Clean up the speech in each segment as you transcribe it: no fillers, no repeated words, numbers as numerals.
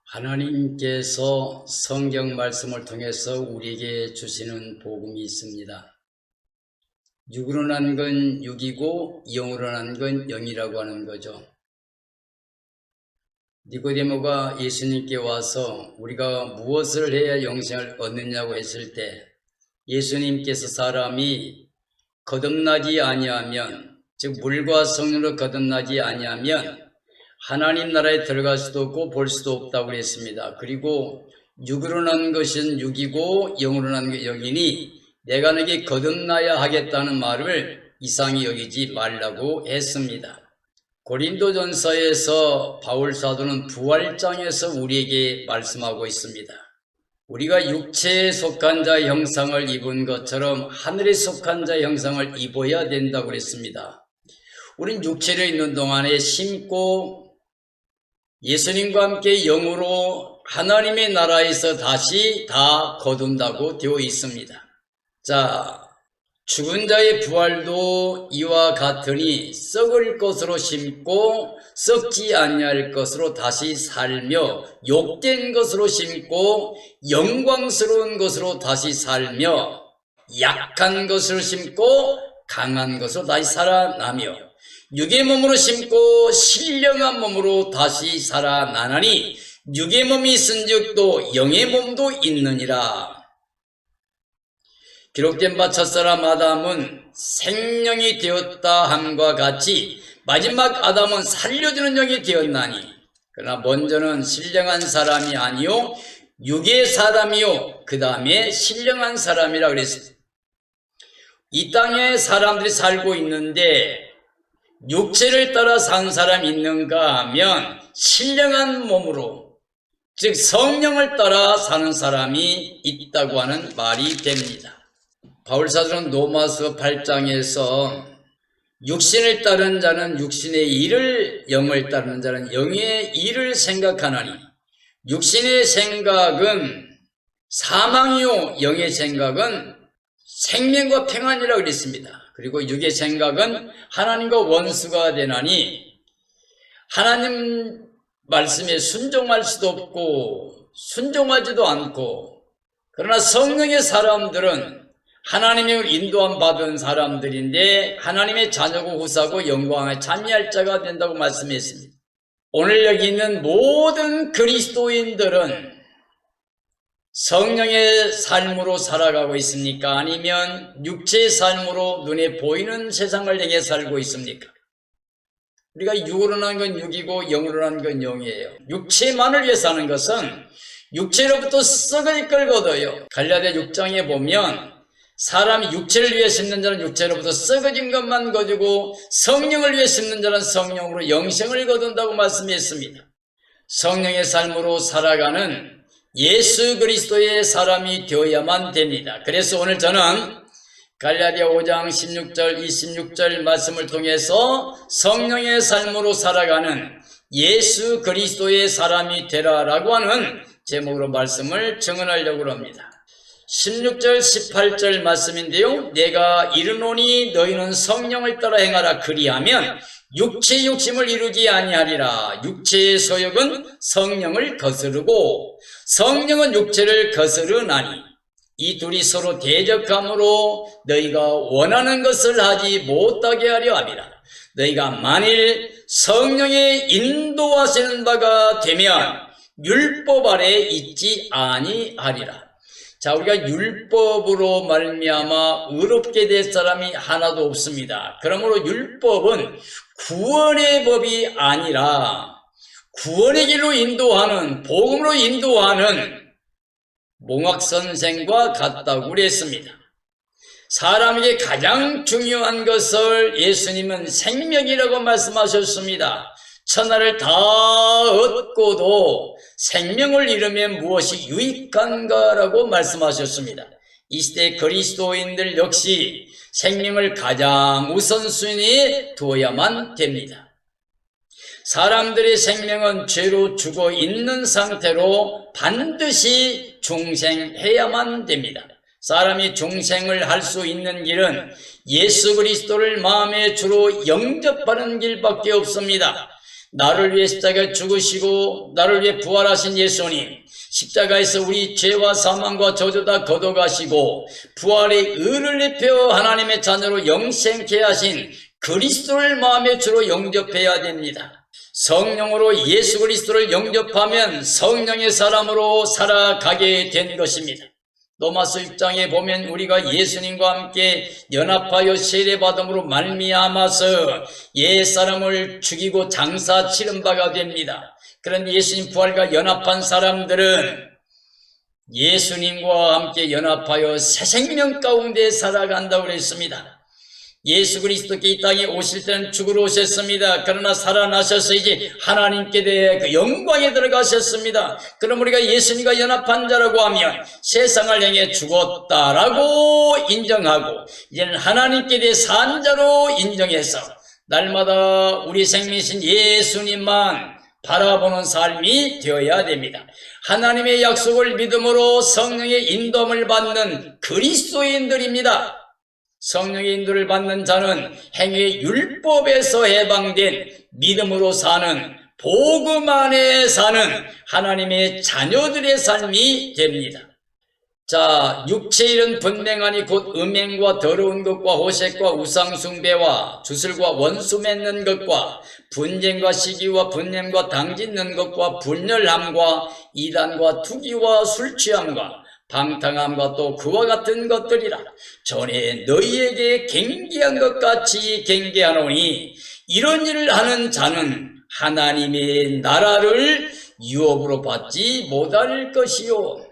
하나님께서 성경 말씀을 통해서 우리에게 주시는 복음이 있습니다. 육으로 난 건 육이고 영으로 난 건 영이라고 하는 거죠. 니고데모가 예수님께 와서 우리가 무엇을 해야 영생을 얻느냐고 했을 때 예수님께서 사람이 거듭나지 아니하면, 즉 물과 성령으로 거듭나지 아니하면 하나님 나라에 들어갈 수도 없고 볼 수도 없다고 그랬습니다. 그리고 육으로 난 것은 육이고 영으로 난 것은 영이니 내가 너에게 거듭나야 하겠다는 말을 이상히 여기지 말라고 했습니다. 고린도전서에서 바울 사도는 부활장에서 우리에게 말씀하고 있습니다. 우리가 육체에 속한 자의 형상을 입은 것처럼 하늘에 속한 자의 형상을 입어야 된다고 그랬습니다. 우린 육체를 있는 동안에 심고 예수님과 함께 영으로 하나님의 나라에서 다시 다 거둔다고 되어 있습니다. 자, 죽은 자의 부활도 이와 같으니 썩을 것으로 심고 썩지 아니할 것으로 다시 살며 욕된 것으로 심고 영광스러운 것으로 다시 살며 약한 것을 심고 강한 것으로 다시 살아나며 육의 몸으로 심고 신령한 몸으로 다시 살아나나니 육의 몸이 있은즉 또 영의 몸도 있느니라. 기록된 바 첫사람 아담은 생명이 되었다 함과 같이 마지막 아담은 살려주는 영이 되었나니, 그러나 먼저는 신령한 사람이 아니요 육의 사람이요 그 다음에 신령한 사람이라 그랬습니다. 이 땅에 사람들이 살고 있는데 육체를 따라 산 사람이 있는가 하면 신령한 몸으로, 즉 성령을 따라 사는 사람이 있다고 하는 말이 됩니다. 바울사도는 로마서 8장에서 육신을 따르는 자는 육신의 일을, 영을 따르는 자는 영의 일을 생각하나니 육신의 생각은 사망이요 영의 생각은 생명과 평안이라고 그랬습니다. 그리고 육의 생각은 하나님과 원수가 되나니 하나님 말씀에 순종할 수도 없고 순종하지도 않고, 그러나 성령의 사람들은 하나님의 인도함 받은 사람들인데 하나님의 자녀고 후사고 영광에 참여할 자가 된다고 말씀했습니다. 오늘 여기 있는 모든 그리스도인들은 성령의 삶으로 살아가고 있습니까? 아니면 육체의 삶으로 눈에 보이는 세상을 향해 살고 있습니까? 우리가 육으로 난 건 육이고 영으로 난 건 영이에요. 육체만을 위해 사는 것은 육체로부터 썩을 걸 거둬요. 갈라디아 6장에 보면 사람이 육체를 위해 심는 자는 육체로부터 썩어진 것만 거두고 성령을 위해 심는 자는 성령으로 영생을 거둔다고 말씀했습니다. 성령의 삶으로 살아가는 예수 그리스도의 사람이 되어야만 됩니다. 그래서 오늘 저는 갈라디아 5장 16절 26절 말씀을 통해서 성령의 삶으로 살아가는 예수 그리스도의 사람이 되라라고 하는 제목으로 말씀을 증언하려고 합니다. 16절 18절 말씀인데요, 내가 이르노니 너희는 성령을 따라 행하라. 그리하면 육체의 욕심을 이루지 아니하리라. 육체의 소욕은 성령을 거스르고 성령은 육체를 거스르나니 이 둘이 서로 대적함으로 너희가 원하는 것을 하지 못하게 하려 함이라. 너희가 만일 성령의 인도하시는 바가 되면 율법 아래 있지 아니하리라. 자, 우리가 율법으로 말미암아 의롭게 될 사람이 하나도 없습니다. 그러므로 율법은 구원의 법이 아니라 구원의 길로 인도하는, 복음으로 인도하는 몽학선생과 같다고 그랬습니다. 사람에게 가장 중요한 것을 예수님은 생명이라고 말씀하셨습니다. 천하를 다 얻고도 생명을 잃으면 무엇이 유익한가라고 말씀하셨습니다. 이 시대 그리스도인들 역시 생명을 가장 우선순위에 두어야만 됩니다. 사람들의 생명은 죄로 죽어 있는 상태로 반드시 중생해야만 됩니다. 사람이 중생을 할 수 있는 길은 예수 그리스도를 마음의 주로 영접하는 길밖에 없습니다. 나를 위해 십자가에 죽으시고 나를 위해 부활하신 예수님, 십자가에서 우리 죄와 사망과 저주 다 걷어가시고 부활의 의를 입혀 하나님의 자녀로 영생케 하신 그리스도를 마음의 주로 영접해야 됩니다. 성령으로 예수 그리스도를 영접하면 성령의 사람으로 살아가게 된 것입니다. 로마서 6장에 보면 우리가 예수님과 함께 연합하여 세례받음으로 말미암아서 옛사람을 죽이고 장사 치른 바가 됩니다. 그런 예수님 부활과 연합한 사람들은 예수님과 함께 연합하여 새 생명 가운데 살아간다고 그랬습니다. 예수 그리스도께 이 땅에 오실 때는 죽으러 오셨습니다. 그러나 살아나셔서 이제 하나님께 대해 그 영광에 들어가셨습니다. 그럼 우리가 예수님과 연합한 자라고 하면 세상을 향해 죽었다라고 인정하고 이제는 하나님께 대해 산 자로 인정해서 날마다 우리 생명이신 예수님만 바라보는 삶이 되어야 됩니다. 하나님의 약속을 믿음으로 성령의 인도함을 받는 그리스도인들입니다. 성령의 인도를 받는 자는 행위의 율법에서 해방된 믿음으로 사는 복음 안에 사는 하나님의 자녀들의 삶이 됩니다. 자, 육체의 일은 분명하니 곧 음행과 더러운 것과 호색과 우상숭배와 주술과 원수 맺는 것과 분쟁과 시기와 분냄과 당짓는 것과 분열함과 이단과 투기와 술취함과 방탕함과 또 그와 같은 것들이라. 전에 너희에게 경계한 것 같이 경계하노니 이런 일을 하는 자는 하나님의 나라를 유업으로 받지 못할 것이요.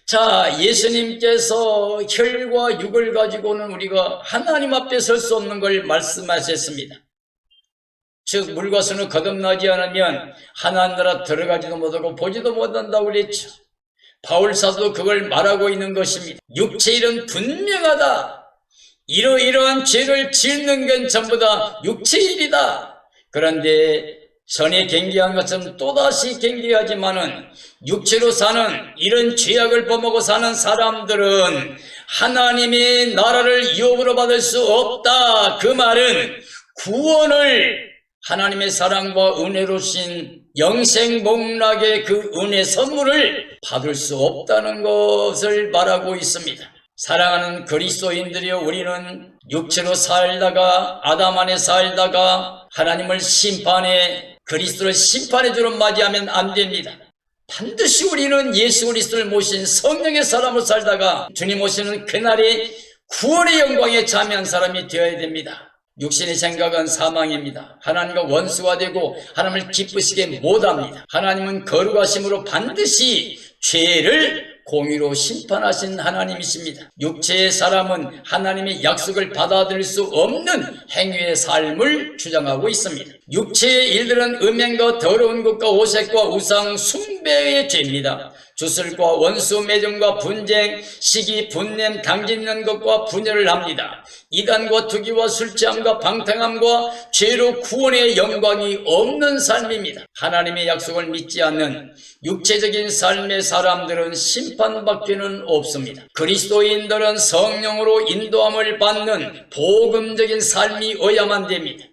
자, 예수님께서 혈과 육을 가지고는 우리가 하나님 앞에 설 수 없는 걸 말씀하셨습니다. 즉 물과 손을 거듭나지 않으면 하나님 나라 들어가지도 못하고 보지도 못한다고 그랬죠. 바울 사도도 그걸 말하고 있는 것입니다. 육체의 일은 분명하다. 이러이러한 죄를 짓는 건 전부 다 육체의 일이다. 그런데 전에 경계한 것처럼 또다시 경계하지만은 육체로 사는 이런 죄악을 범하고 사는 사람들은 하나님의 나라를 유업으로 받을 수 없다. 그 말은 구원을 하나님의 사랑과 은혜로 신 영생 복락의 그 은혜 선물을 받을 수 없다는 것을 말하고 있습니다. 사랑하는 그리스도인들이여, 우리는 육체로 살다가 아담 안에 살다가 하나님을 심판해 그리스도를 심판의 주로 맞이하면 안 됩니다. 반드시 우리는 예수 그리스도를 모신 성령의 사람으로 살다가 주님 오시는 그날의 구원의 영광에 참여한 사람이 되어야 됩니다. 육신의 생각은 사망입니다. 하나님과 원수가 되고 하나님을 기쁘시게 못합니다. 하나님은 거룩하심으로 반드시 죄를 공의로 심판하신 하나님이십니다. 육체의 사람은 하나님의 약속을 받아들일 수 없는 행위의 삶을 주장하고 있습니다. 육체의 일들은 음행과 더러운 것과 오색과 우상 숭배의 죄입니다. 주술과 원수 매정과 분쟁, 시기, 분냄, 당짓는 것과 분열을 합니다. 이단과 투기와 술취함과 방탕함과 죄로 구원의 영광이 없는 삶입니다. 하나님의 약속을 믿지 않는 육체적인 삶의 사람들은 심판밖에는 없습니다. 그리스도인들은 성령으로 인도함을 받는 복음적인 삶이어야만 됩니다.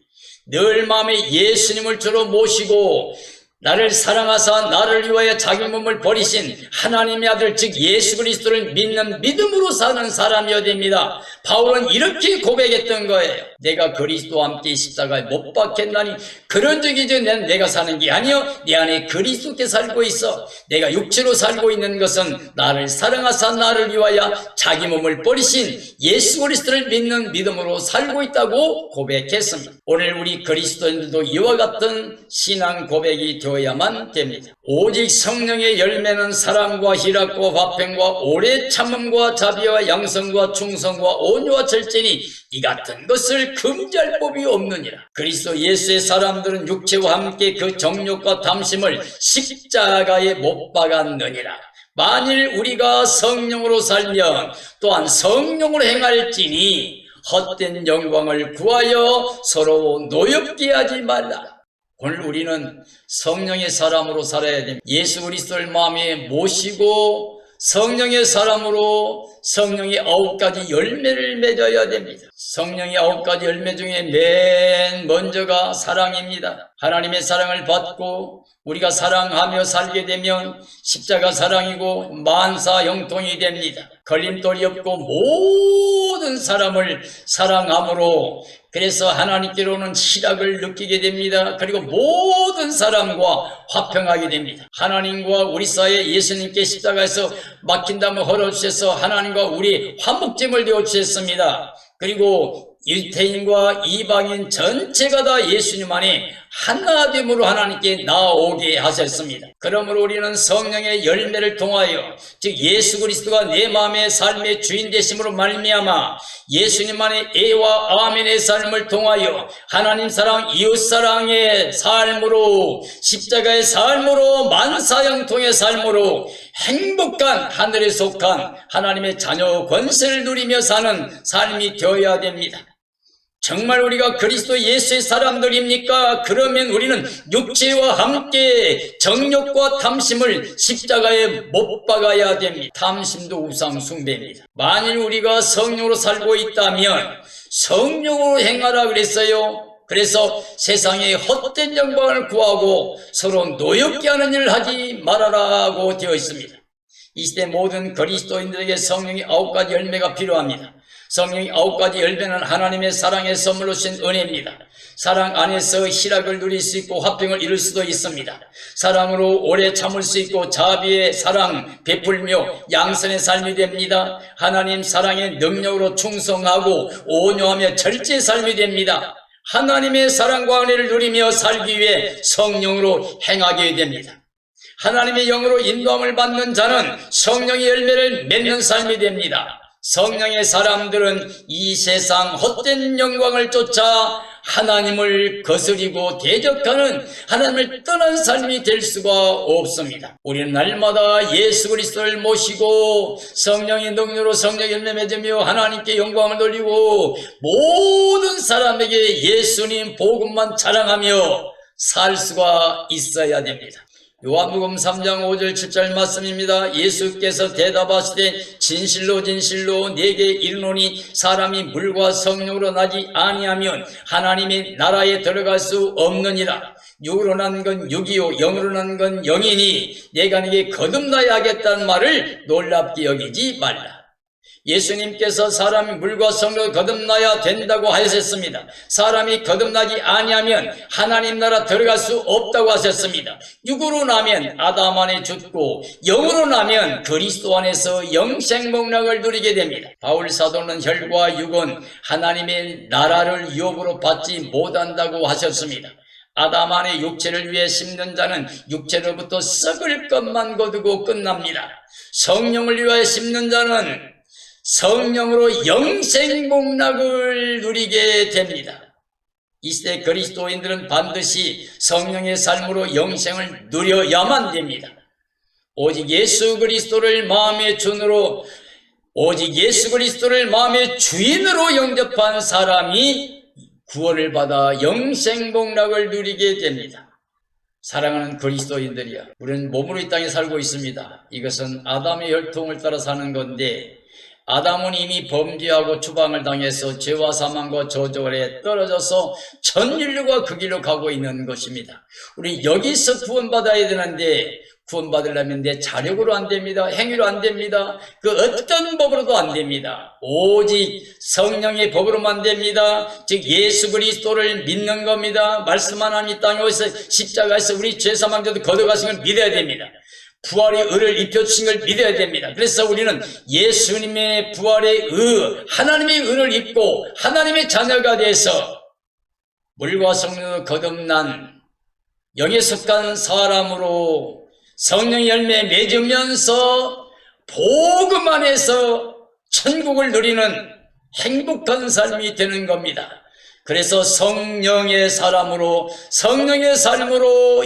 늘 마음에 예수님을 주로 모시고 나를 사랑하사 나를 위하여 자기 몸을 버리신 하나님의 아들 즉 예수 그리스도를 믿는 믿음으로 사는 사람이어야 됩니다. 바울은 이렇게 고백했던 거예요. 내가 그리스도와 함께 십자가에 못 박혔나니 그런 적이 이제 내가 사는 게 아니요 내 안에 그리스도께 살고 있어. 내가 육체로 살고 있는 것은 나를 사랑하사 나를 위하여 자기 몸을 버리신 예수 그리스도를 믿는 믿음으로 살고 있다고 고백했습니다. 오늘 우리 그리스도인들도 이와 같은 신앙 고백이 되어야만 됩니다. 오직 성령의 열매는 사랑과 희락과 화평과 오래 참음과 자비와 양성과 충성과 온유와 절제니 이 같은 것을 금지할 법이 없느니라. 그리스도 예수의 사람들은 육체와 함께 그 정욕과 탐심을 십자가에 못 박았느니라. 만일 우리가 성령으로 살면 또한 성령으로 행할지니 헛된 영광을 구하여 서로 노엽게 하지 말라. 오늘 우리는 성령의 사람으로 살아야 됩니다. 예수 그리스도를 마음에 모시고 성령의 사람으로 성령의 9가지 열매를 맺어야 됩니다. 성령의 9가지 열매 중에 맨 먼저가 사랑입니다. 하나님의 사랑을 받고 우리가 사랑하며 살게 되면 십자가 사랑이고 만사 형통이 됩니다. 걸림돌이 없고 모든 사람을 사랑함으로 그래서 하나님께로는 희락을 느끼게 됩니다. 그리고 모든 사람과 화평하게 됩니다. 하나님과 우리 사이에 예수님께 십자가에서 막힌다면 헐어주셔서 하나님과 우리 화목제물 되어주셨습니다. 그리고 유태인과 이방인 전체가 다 예수님 안에 하나됨으로 하나님께 나오게 하셨습니다. 그러므로 우리는 성령의 열매를 통하여 즉 예수 그리스도가 내 마음의 삶의 주인 되심으로 말미암아 예수님 안에 에와 아멘의 삶을 통하여 하나님 사랑 이웃 사랑의 삶으로 십자가의 삶으로 만사형통의 삶으로 행복한 하늘에 속한 하나님의 자녀 권세를 누리며 사는 삶이 되어야 됩니다. 정말 우리가 그리스도 예수의 사람들입니까? 그러면 우리는 육체와 함께 정욕과 탐심을 십자가에 못 박아야 됩니다. 탐심도 우상 숭배입니다. 만일 우리가 성령으로 살고 있다면 성령으로 행하라 그랬어요. 그래서 세상의 헛된 영광을 구하고 서로 노엽게 하는 일을 하지 말아라고 되어 있습니다. 이 시대 모든 그리스도인들에게 성령의 9가지 열매가 필요합니다. 성령의 9가지 열매는 하나님의 사랑의 선물로 주신 은혜입니다. 사랑 안에서 희락을 누릴 수 있고 화평을 이룰 수도 있습니다. 사랑으로 오래 참을 수 있고 자비의 사랑 베풀며 양선의 삶이 됩니다. 하나님 사랑의 능력으로 충성하고 온유하며 절제의 삶이 됩니다. 하나님의 사랑과 은혜를 누리며 살기 위해 성령으로 행하게 됩니다. 하나님의 영으로 인도함을 받는 자는 성령의 열매를 맺는 삶이 됩니다. 성령의 사람들은 이 세상 헛된 영광을 쫓아 하나님을 거스리고 대적하는 하나님을 떠난 삶이 될 수가 없습니다. 우리는 날마다 예수 그리스도를 모시고 성령의 능력으로 성령의 열매 맺으며 하나님께 영광을 돌리고 모든 사람에게 예수님 복음만 자랑하며 살 수가 있어야 됩니다. 요한복음 3장 5절 7절 말씀입니다. 예수께서 대답하시되 진실로 진실로 내게 이르노니 사람이 물과 성령으로 나지 아니하면 하나님의 나라에 들어갈 수 없느니라. 육으로 난 건 육이요 영으로 난 건 영이니 내가 네게 거듭나야 하겠다는 말을 놀랍게 여기지 말라. 예수님께서 사람이 물과 성령으로 거듭나야 된다고 하셨습니다. 사람이 거듭나지 아니하면 하나님 나라 들어갈 수 없다고 하셨습니다. 육으로 나면 아담 안에 죽고 영으로 나면 그리스도 안에서 영생복락을 누리게 됩니다. 바울 사도는 혈과 육은 하나님의 나라를 유업으로 받지 못한다고 하셨습니다. 아담 안에 육체를 위해 심는 자는 육체로부터 썩을 것만 거두고 끝납니다. 성령을 위하여 심는 자는 성령으로 영생복락을 누리게 됩니다. 이 시대 그리스도인들은 반드시 성령의 삶으로 영생을 누려야만 됩니다. 오직 예수 그리스도를 마음의 주인으로 영접한 사람이 구원을 받아 영생복락을 누리게 됩니다. 사랑하는 그리스도인들이야, 우리는 몸으로 이 땅에 살고 있습니다. 이것은 아담의 혈통을 따라 사는 건데 아담은 이미 범죄하고 추방을 당해서 죄와 사망과 저주 아래 떨어져서 전 인류가 그 길로 가고 있는 것입니다. 우리 여기서 구원받아야 되는데 구원받으려면 내 자력으로 안 됩니다. 행위로 안 됩니다. 그 어떤 법으로도 안 됩니다. 오직 성령의 법으로만 됩니다. 즉 예수 그리스도를 믿는 겁니다. 말씀 하나님 이 땅에 오셔서 십자가에서 우리 죄 사망자도 거둬가신 걸 믿어야 됩니다. 부활의 의를 입혀주신 걸 믿어야 됩니다. 그래서 우리는 예수님의 부활의 의, 하나님의 의를 입고 하나님의 자녀가 돼서 물과 성령으로 거듭난 영에 속한 사람으로 성령의 열매 맺으면서 복음 안에서 천국을 누리는 행복한 삶이 되는 겁니다. 그래서 성령의 삶으로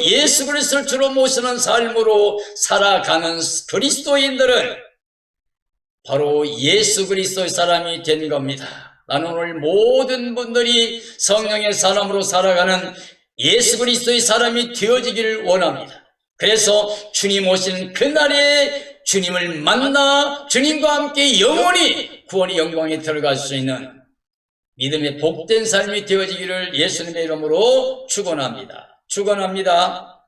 예수 그리스도를 주로 모시는 삶으로 살아가는 그리스도인들은 바로 예수 그리스도의 사람이 된 겁니다. 나는 오늘 모든 분들이 성령의 사람으로 살아가는 예수 그리스도의 사람이 되어지기를 원합니다. 그래서 주님 오신 그날에 주님을 만나 주님과 함께 영원히 구원의 영광에 들어갈 수 있는 믿음의 복된 삶이 되어지기를 예수님의 이름으로 축원합니다. 축원합니다.